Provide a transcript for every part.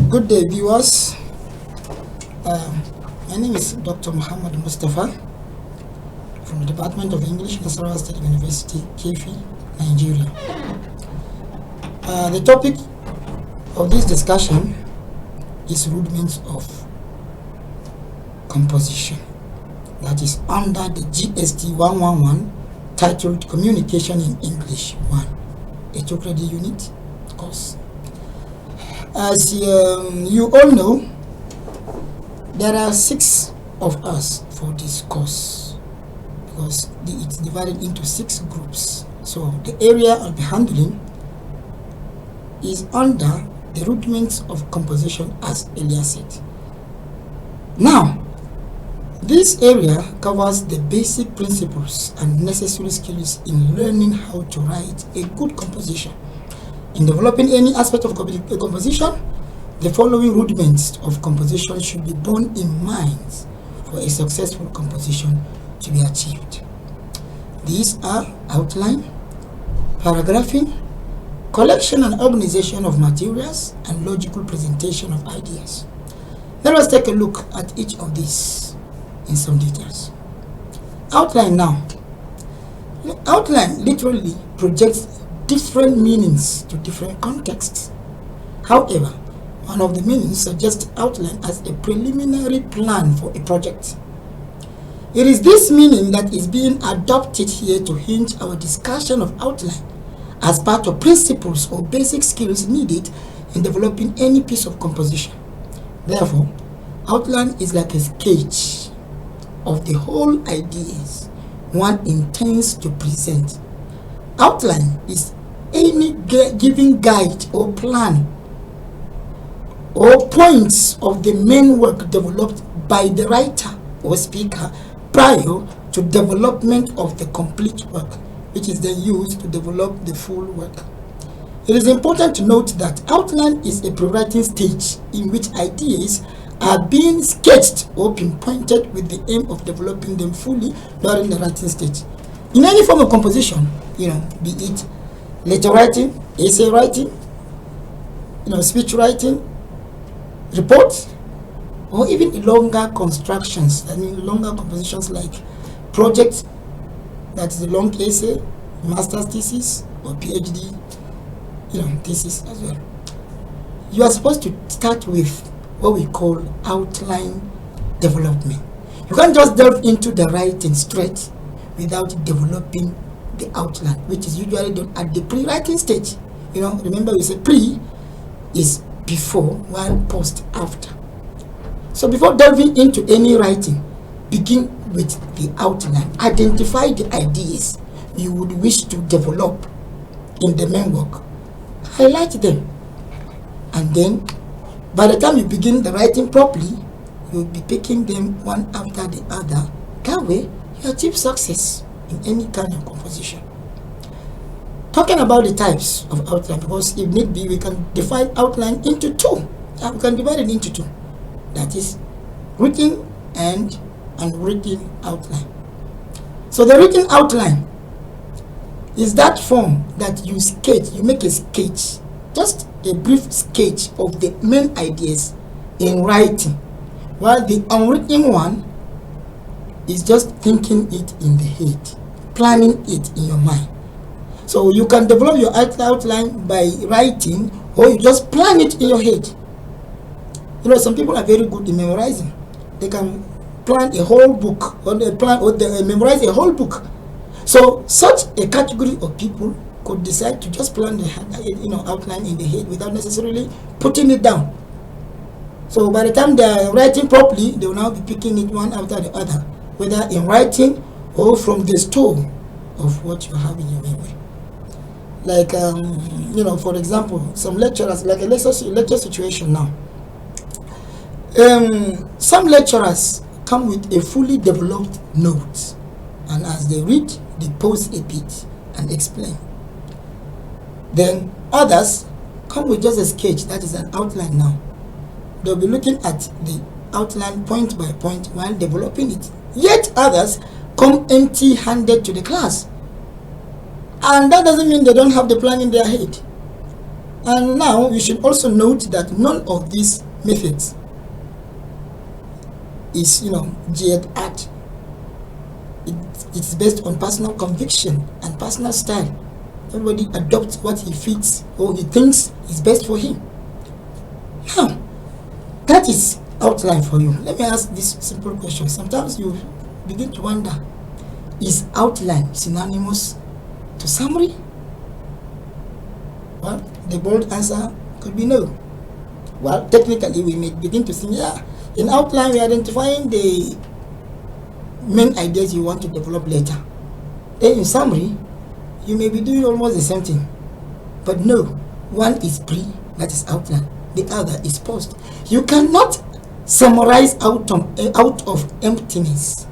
Good day, viewers. My name is Dr. Muhammad Mustapha from the Department of English, Nasarawa State University, Kefi, Nigeria. The topic of this discussion is rudiments of composition. That is under the GST111 titled Communication in English 1, a 2-credit unit course. As you all know, there are 6 of us for this course because it's divided into 6 groups. So the area I'll be handling is under the rudiments of composition, as earlier said. Now, this area covers the basic principles and necessary skills in learning how to write a good composition. In developing any aspect of composition, the following rudiments of composition should be borne in mind for a successful composition to be achieved. These are outline, paragraphing, collection and organization of materials, and logical presentation of ideas. Let us take a look at each of these in some details. Outline now. Outline literally projects different meanings to different contexts. However, one of the meanings suggests outline as a preliminary plan for a project. It is this meaning that is being adopted here to hinge our discussion of outline as part of principles or basic skills needed in developing any piece of composition. Therefore, outline is like a sketch of the whole ideas one intends to present. Outline is any given guide or plan or points of the main work developed by the writer or speaker prior to development of the complete work, which is then used to develop the full work. It is important to note that outline is a pre-writing stage in which ideas are being sketched or pinpointed with the aim of developing them fully during the writing stage. In any form of composition, be it letter writing, essay writing, speech writing, reports, or even longer constructions, longer compositions like projects, that's the long essay, master's thesis, or PhD, thesis as well. You are supposed to start with what we call outline development. You can't just delve into the writing straight without developing the outline, which is usually done at the pre-writing stage. Remember we said pre is before, while post after. So before delving into any writing, begin with the outline. Identify the ideas you would wish to develop in the main work. Highlight them, and then by the time you begin the writing properly, you'll be picking them one after the other. That way, you achieve success in any kind of composition. Talking about the types of outline, because if need be, we can divide outline into 2. We can divide it into 2. That is written and unwritten outline. So the written outline is that form that you sketch, you make a sketch, just a brief sketch of the main ideas in writing, while the unwritten one is just thinking it in the head, planning it in your mind. So you can develop your outline by writing, or you just plan it in your head. Some people are very good in memorizing. They can plan a whole book, or they memorize a whole book. So such a category of people could decide to just plan the outline in the head without necessarily putting it down. So by the time they are writing properly, they will now be picking it one after the other, whether in writing or from the store of what you have in your memory. Like for example, some lecturers, like a lecture situation now. Some lecturers come with a fully developed note, and as they read, they pause a bit and explain. Then others come with just a sketch, that is an outline now. They'll be looking at the outline point by point while developing it. Yet others come empty-handed to the class. And that doesn't mean they don't have the plan in their head. And now you should also note that none of these methods is geared at it's based on personal conviction and personal style. Everybody adopts what he fits or he thinks is best for him. Now, that is outline for you. Let me ask this simple question. Sometimes you begin to wonder, is outline synonymous to summary? Well, the bold answer could be no. Well, technically we may begin to think, yeah, in outline we are identifying the main ideas you want to develop later. Then in summary, you may be doing almost the same thing. But no, one is pre, that is outline. The other is post. You cannot summarize out of emptiness.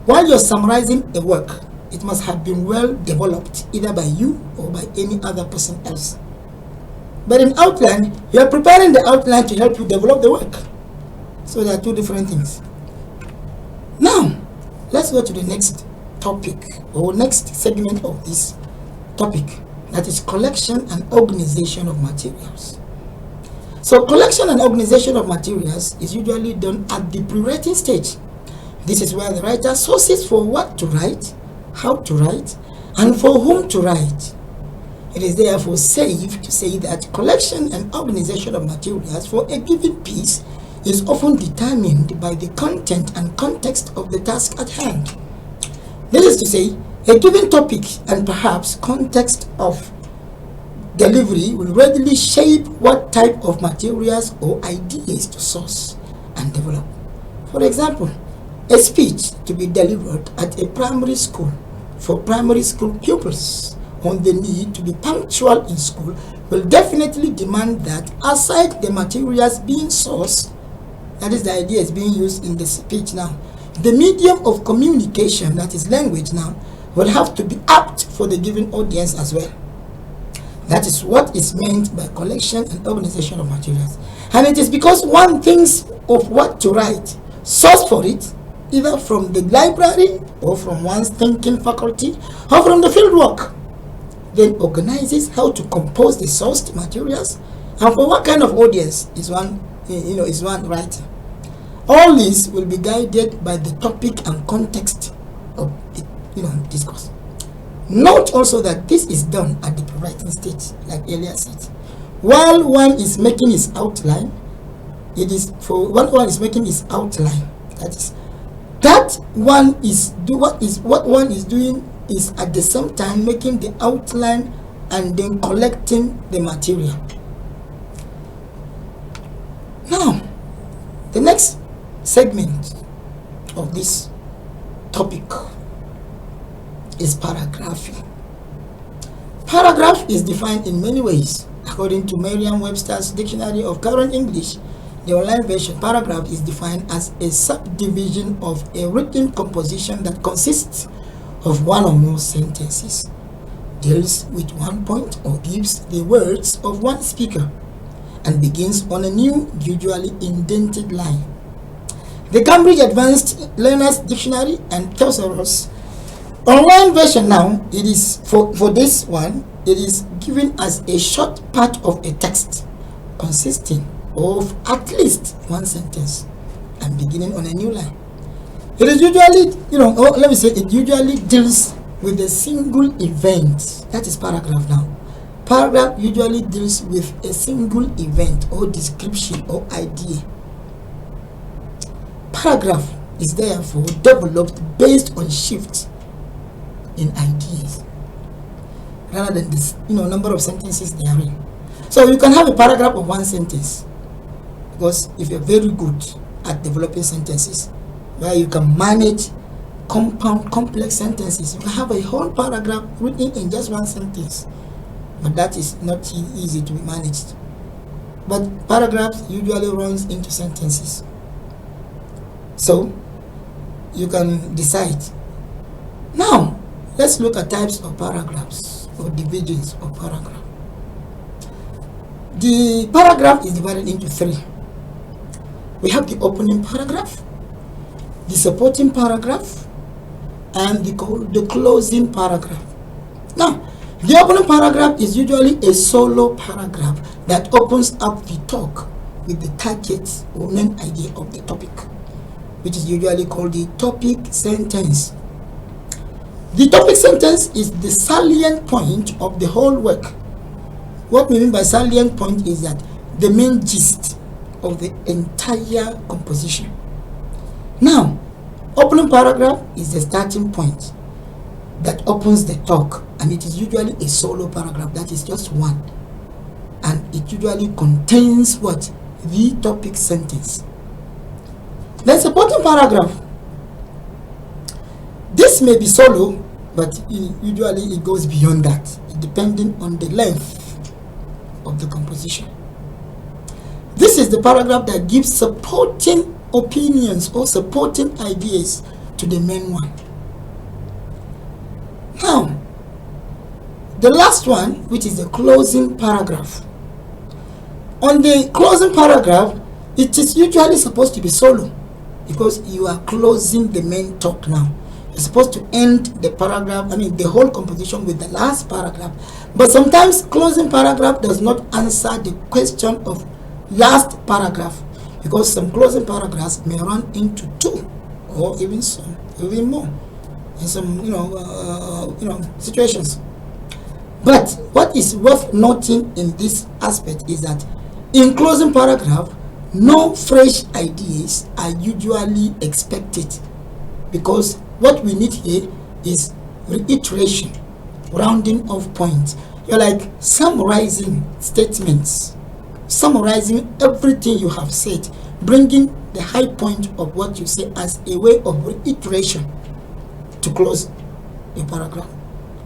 While you're summarizing a work, it must have been well developed either by you or by any other person else. But in outline, you are preparing the outline to help you develop the work. So there are two different things. Now, let's go to the next topic or next segment of this topic, that is collection and organization of materials. So collection and organization of materials is usually done at the pre-writing stage. This is where the writer sources for what to write, how to write, and for whom to write. It is therefore safe to say that collection and organization of materials for a given piece is often determined by the content and context of the task at hand. This is to say, a given topic and perhaps context of delivery will readily shape what type of materials or ideas to source and develop. For example, a speech to be delivered at a primary school for primary school pupils on the need to be punctual in school will definitely demand that, aside the materials being sourced, that is, the ideas being used in the speech now, the medium of communication, that is language now, will have to be apt for the given audience as well. That is what is meant by collection and organization of materials. And it is because one thinks of what to write, source for it, either from the library or from one's thinking faculty or from the field work, then organizes how to compose the sourced materials and for what kind of audience is one writing. All this will be guided by the topic and context of the discourse. Note also that this is done at the writing stage, like earlier said. While one is making his outline, that is what one is doing is at the same time making the outline and then collecting the material. Now, the next segment of this topic is paragraphing. Paragraph is defined in many ways. According to Merriam-Webster's Dictionary of Current English, the online version, paragraph is defined as a subdivision of a written composition that consists of one or more sentences, deals with one point or gives the words of one speaker, and begins on a new, usually indented line. The Cambridge Advanced Learners Dictionary and Thesaurus online version now, it is for this one, it is given as a short part of a text consisting of at least one sentence and beginning on a new line. It is usually, it usually deals with a single event. That is paragraph now. Paragraph usually deals with a single event or description or idea. Paragraph is therefore developed based on shifts in ideas rather than this number of sentences they are in. So you can have a paragraph of one sentence, because if you're very good at developing sentences where you can manage compound complex sentences, you can have a whole paragraph written in just one sentence, but that is not easy to be managed. But paragraphs usually runs into sentences, so you can decide. Now let's look at types of paragraphs or divisions of paragraph. The paragraph is divided into three. We have the opening paragraph, the supporting paragraph, and the closing paragraph. Now, The opening paragraph is usually a solo paragraph that opens up the talk with the target or main idea of the topic, which is usually called the topic sentence. The topic sentence is the salient point of the whole work. What we mean by salient point is that the main gist of the entire composition. Now, opening paragraph is the starting point that opens the talk, and it is usually a solo paragraph, that is just one, and it usually contains what? The topic sentence. The supporting paragraph, this may be solo, but usually it goes beyond that, depending on the length of the composition. This is the paragraph that gives supporting opinions or supporting ideas to the main one. Now, the last one, which is the closing paragraph. On the closing paragraph, it is usually supposed to be solo because you are closing the main talk now. You're supposed to end the paragraph, the whole composition with the last paragraph. But sometimes closing paragraph does not answer the question of last paragraph, because some closing paragraphs may run into two or even more in some situations. But what is worth noting in this aspect is that in closing paragraph, no fresh ideas are usually expected, because what we need here is reiteration, rounding off points. You're like summarizing statements, summarizing everything you have said, bringing the high point of what you say as a way of reiteration to close your paragraph,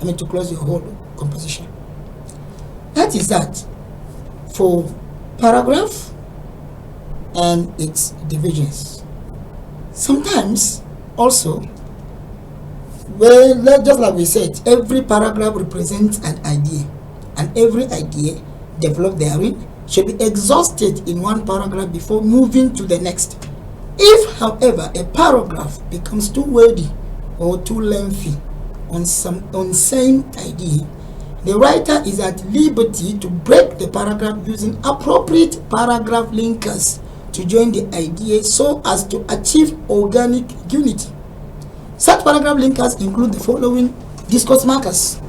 to close your whole composition. That is that for paragraph and its divisions. Sometimes also, just like we said, every paragraph represents an idea, and every idea developed therein should be exhausted in one paragraph before moving to the next. If, however, a paragraph becomes too wordy or too lengthy on same idea, the writer is at liberty to break the paragraph using appropriate paragraph linkers to join the idea so as to achieve organic unity. Such paragraph linkers include the following discourse markers,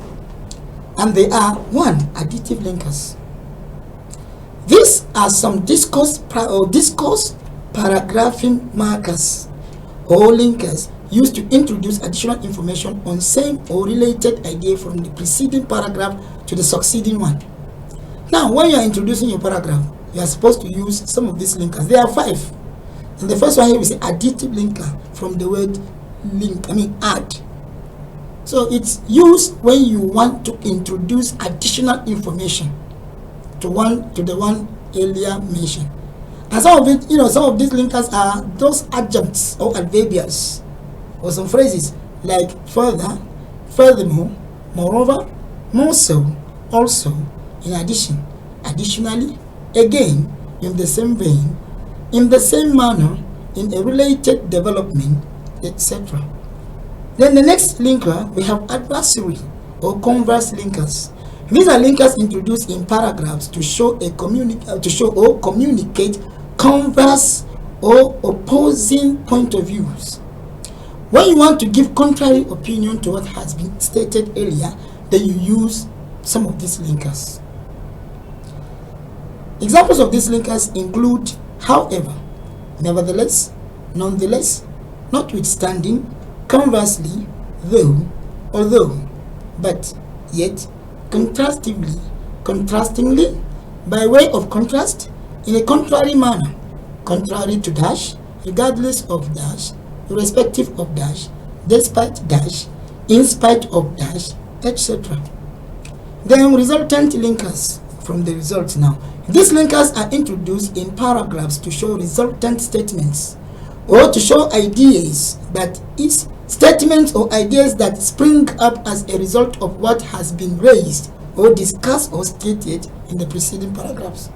and they are: 1. Additive linkers. These are some discourse paragraphing markers or linkers used to introduce additional information on same or related idea from the preceding paragraph to the succeeding one. Now, when you are introducing your paragraph, you are supposed to use some of these linkers. There are 5. And the first one here is an additive linker, from the word link, add. So it's used when you want to introduce additional information to the one earlier mentioned. And some of it, some of these linkers are those adjuncts or adverbials, or some phrases like further, furthermore, moreover, more so, also, in addition, additionally, again, in the same vein, in the same manner, in a related development, etc. Then the next linker, we have adversary or converse linkers. These are linkers introduced in paragraphs to show or communicate converse or opposing point of views. When you want to give contrary opinion to what has been stated earlier, then you use some of these linkers. Examples of these linkers include however, nevertheless, nonetheless, notwithstanding, conversely, though, although, but, yet, contrastively, contrastingly, by way of contrast, in a contrary manner, contrary to dash, regardless of dash, irrespective of dash, despite dash, in spite of dash, etc. Then resultant linkers, from the results now. These linkers are introduced in paragraphs to show resultant statements, or to show ideas, that is, statements or ideas that spring up as a result of what has been raised or discussed or stated in the preceding paragraphs.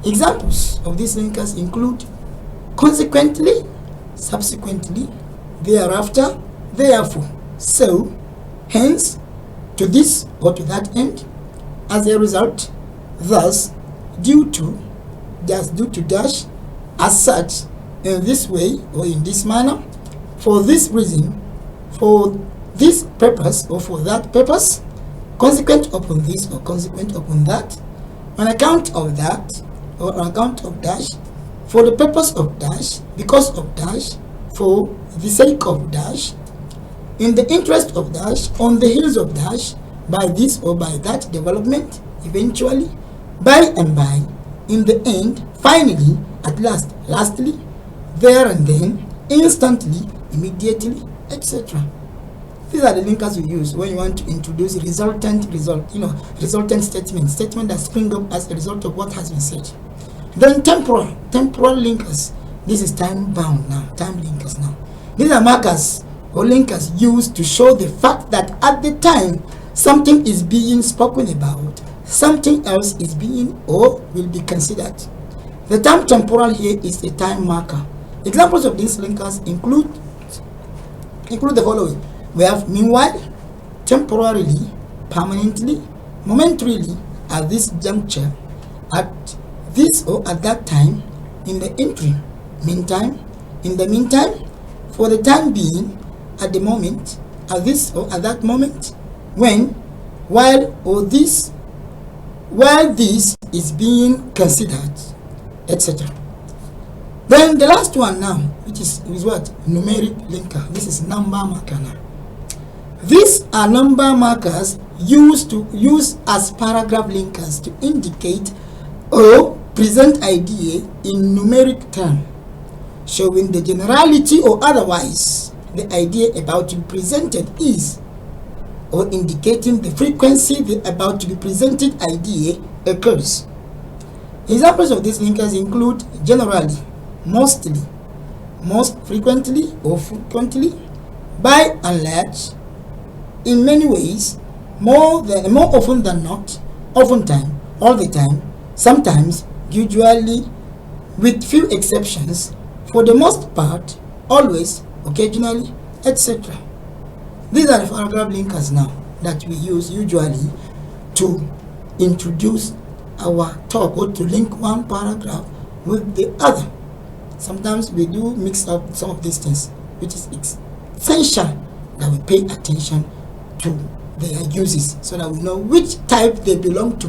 Examples of these linkers include consequently, subsequently, thereafter, therefore, so, hence, to this or to that end. As a result, thus, due to dash, as such, in this way or in this manner, for this reason, for this purpose or for that purpose, consequent upon this or consequent upon that, on account of that or on account of dash, for the purpose of dash, because of dash, for the sake of dash, in the interest of dash, on the heels of dash, by this or by that development, eventually, by and by, in the end, finally, at last, lastly, there and then, instantly, immediately, etc. These are the linkers you use when you want to introduce resultant statement that spring up as a result of what has been said. Then temporal linkers. This is time bound now, time linkers now. These are markers or linkers used to show the fact that at the time something is being spoken about, something else is being or will be considered. The term temporal here is a time marker. Examples of these linkers include the following. We have meanwhile, temporarily, permanently, momentarily, at this juncture, at this or at that time, in the interim, meantime, in the meantime, for the time being, at the moment, at this or at that moment, when, while this is being considered, etc. Then the last one now, which is what? Numeric linker. This is number marker now. These are number markers used as paragraph linkers to indicate or present idea in numeric term, showing the generality or otherwise the idea about to be presented is, or indicating the frequency the about to be presented idea occurs. Examples of these linkers include generally, mostly, most frequently or frequently, by and large, in many ways, more often than not, oftentimes, all the time, sometimes, usually, with few exceptions, for the most part, always, occasionally, etc. These are the paragraph linkers now that we use usually to introduce our talk or to link one paragraph with the other. Sometimes we do mix up some of these things, which is essential that we pay attention to their uses so that we know which type they belong to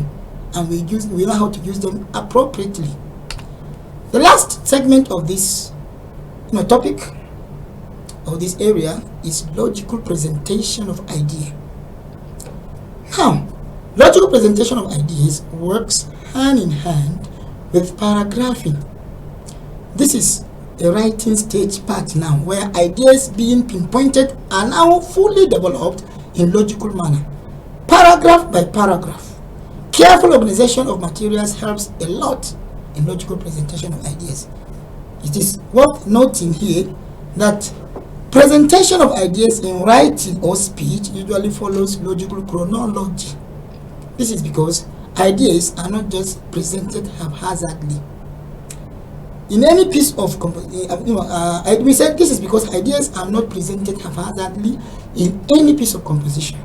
and we know how to use them appropriately. The last segment of this topic of this area is logical presentation of idea. Now, logical presentation of ideas works hand in hand with paragraphing. This is a writing stage part now where ideas being pinpointed are now fully developed in logical manner, paragraph by paragraph. Careful organization of materials helps a lot in logical presentation of ideas. It is worth noting here that presentation of ideas in writing or speech usually follows logical chronology. This is because ideas are not just presented haphazardly. In any piece of we said this is because ideas are not presented haphazardly in any piece of composition.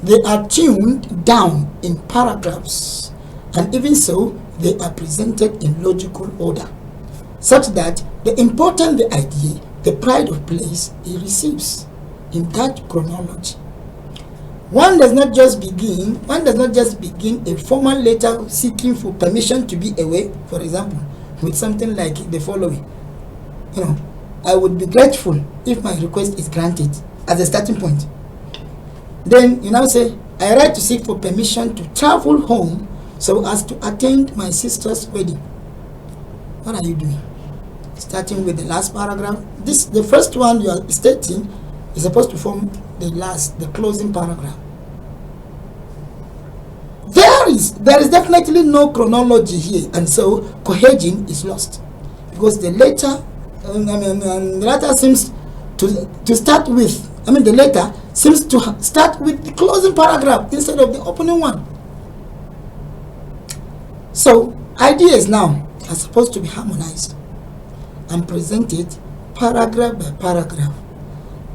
They are tuned down in paragraphs, and even so, they are presented in logical order, such that the important the idea, the pride of place it receives in that chronology. One does not just begin a formal letter seeking for permission to be away, for example, with something like the following. I would be grateful if my request is granted as a starting point. Then you now say, I write to seek for permission to travel home so as to attend my sister's wedding. What are you doing? Starting with the last paragraph. The first one you are stating is supposed to form the closing paragraph. There is definitely no chronology here, and so cohesion is lost because the letter seems to start with. The letter seems to start with the closing paragraph instead of the opening one. So ideas now are supposed to be harmonized and presented paragraph by paragraph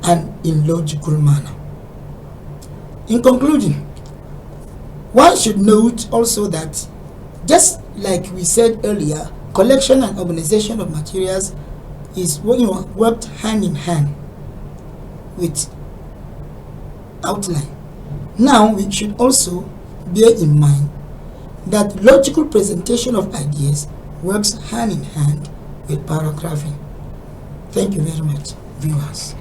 and in logical manner. In conclusion, one should note also that, just like we said earlier, collection and organization of materials is worked hand in hand with outline. Now we should also bear in mind that logical presentation of ideas works hand in hand with paragraphing. Thank you very much, viewers.